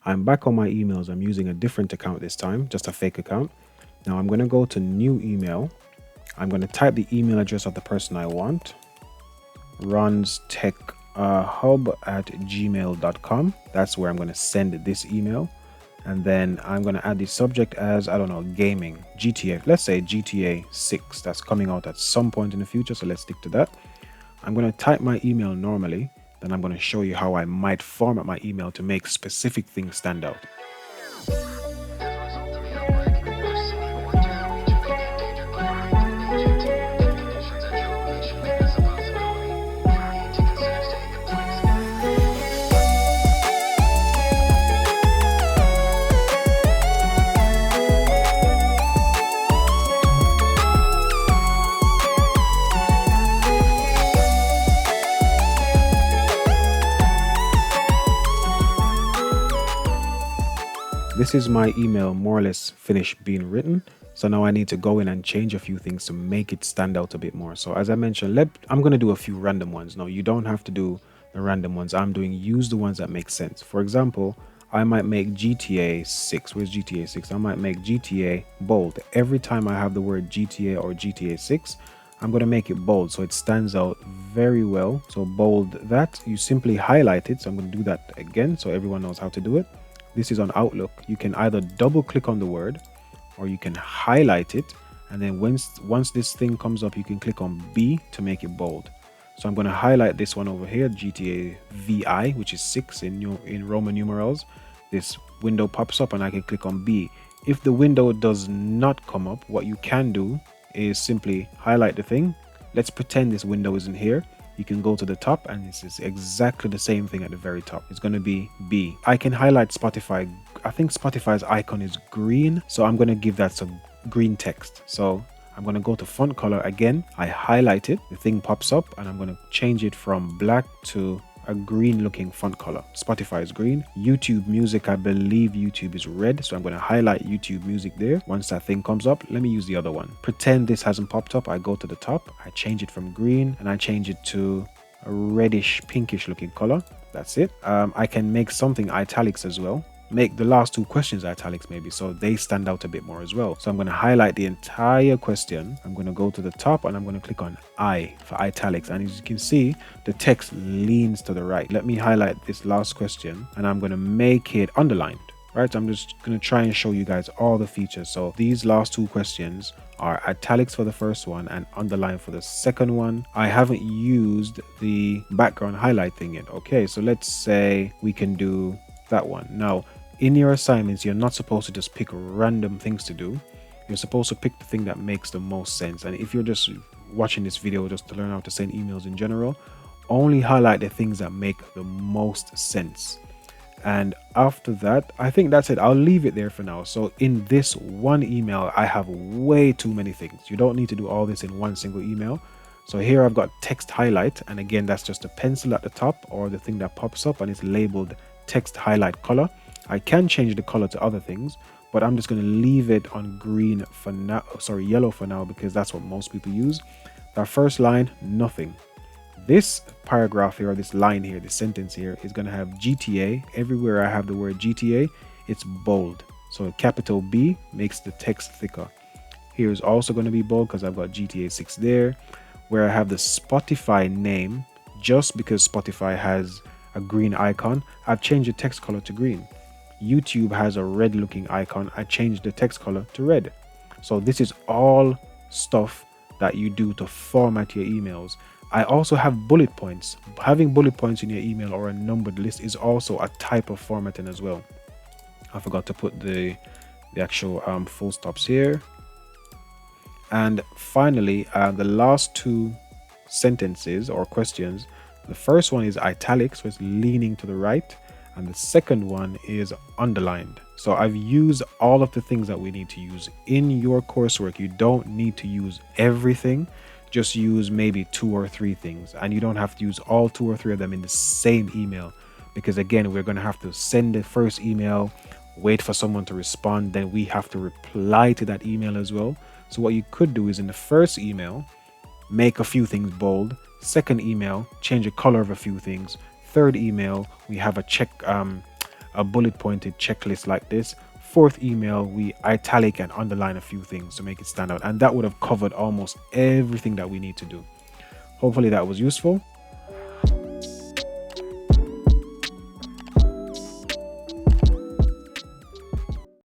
I'm back on my emails. I'm using a different account this time, just a fake account. Now I'm going to go to new email. I'm going to type the email address of the person I want. runstechhub@gmail.com. That's where I'm going to send this email. And then I'm going to add the subject as, I don't know, gaming, GTA. Let's say GTA 6. That's coming out at some point in the future, so let's stick to that. I'm going to type my email normally. Then I'm going to show you how I might format my email to make specific things stand out. This is my email more or less finished being written. So now I need to go in and change a few things to make it stand out a bit more. So as I mentioned, I'm going to do a few random ones. No, you don't have to do the random ones. Use the ones that make sense. For example, I might make GTA 6. Where's GTA 6? I might make GTA bold. Every time I have the word GTA or GTA 6, I'm going to make it bold so it stands out very well. So bold that, you simply highlight it. So I'm going to do that again so everyone knows how to do it. This is on Outlook. You can either double click on the word or you can highlight it. And then once this thing comes up, you can click on B to make it bold. So I'm going to highlight this one over here, GTA VI, which is 6 in Roman numerals. This window pops up and I can click on B. If the window does not come up, what you can do is simply highlight the thing. Let's pretend this window isn't here. You can go to the top and this is exactly the same thing at the very top. It's going to be B. I can highlight Spotify. I think Spotify's icon is green. So I'm going to give that some green text. So I'm going to go to font color again. I highlight it. The thing pops up and I'm going to change it from black to a green looking font color. Spotify is green. YouTube music, I believe YouTube is red. So I'm going to highlight YouTube music there. Once that thing comes up, let me use the other one. Pretend this hasn't popped up. I go to the top. I change it from green and I change it to a reddish pinkish looking color. That's it. I can make something italics as well. Make the last two questions italics maybe so they stand out a bit more as well. So I'm going to highlight the entire question. I'm going to go to the top and I'm going to click on I for italics, and as you can see the text leans to the right. Let me highlight this last question and I'm going to make it underlined. Right, I'm just going to try and show you guys all the features. So these last two questions are italics for the first one and underlined for the second one. I haven't used the background highlight thing yet. Okay, so let's say we can do that one. Now in your assignments, you're not supposed to just pick random things to do. You're supposed to pick the thing that makes the most sense. And if you're just watching this video just to learn how to send emails in general, only highlight the things that make the most sense. And after that, I think that's it. I'll leave it there for now. So in this one email, I have way too many things. You don't need to do all this in one single email. So here I've got text highlight. And again, that's just a pencil at the top or the thing that pops up and it's labeled text highlight color. I can change the color to other things, but I'm just going to leave it on green for now. Sorry, yellow for now, because that's what most people use. That first line, nothing. This paragraph here, or this line here, this sentence here is going to have GTA. Everywhere I have the word GTA, it's bold. So a capital B makes the text thicker. Here is also going to be bold because I've got GTA 6 there. Where I have the Spotify name, just because Spotify has a green icon, I've changed the text color to green. YouTube has a red looking icon. I changed the text color to red. So this is all stuff that you do to format your emails. I also have bullet points. Having bullet points in your email or a numbered list is also a type of formatting as well. I forgot to put the actual full stops here. And finally, the last two sentences or questions. The first one is italics, so it's leaning to the right. And the second one is underlined. So I've used all of the things that we need to use in your coursework. You don't need to use everything. Just use maybe 2 or 3 things. And you don't have to use all 2 or 3 of them in the same email. Because again, we're going to have to send the first email, wait for someone to respond. Then we have to reply to that email as well. So what you could do is in the first email, make a few things bold. Second email, change the color of a few things. Third email, we have a check a bullet pointed checklist like this. Fourth email, we italic and underline a few things to make it stand out. And that would have covered almost everything that we need to do. Hopefully that was useful.